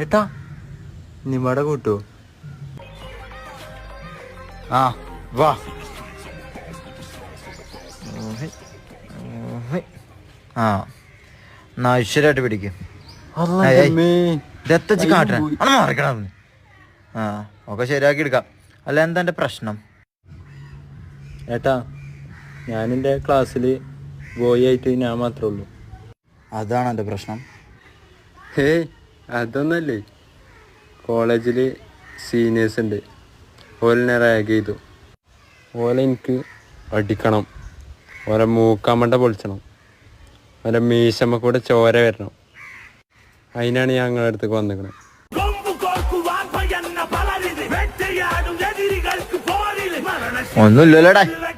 ഏട്ടാ നിമ്മട കൂട്ടോ? ആ വാ. ആ എന്നാ ഐശ്വര്യമായിട്ട് പിടിക്കും. ഇതെത്തച്ച് കാട്ടണം ഒന്ന് മറക്കണം. ആ ഒക്കെ ശരിയാക്കി എടുക്കാം. അല്ല എന്താ എൻ്റെ പ്രശ്നം? ഏട്ടാ ഞാനെൻ്റെ ക്ലാസ്സിൽ ബോയ് ആയിട്ട് ഞാൻ മാത്രമേ ഉള്ളൂ. അതാണ് എൻ്റെ പ്രശ്നം. ഹേയ് അതൊന്നല്ലേ, കോളേജിൽ സീനിയേഴ്സ് ഉണ്ട്, ഓലെന്നെ റാഗ് ചെയ്തു. ഓലെ എനിക്ക് അടിക്കണം, ഓലെ മൂക്കാമണ്ട പൊളിച്ചണം, ഓലെ മീശമ്മ കൂടെ ചോര വരണം. അതിനാണ് ഞാൻ നിങ്ങളുടെ അടുത്തേക്ക് വന്നിരിക്കുന്നത്. ഒന്നുമില്ലല്ലോടാ.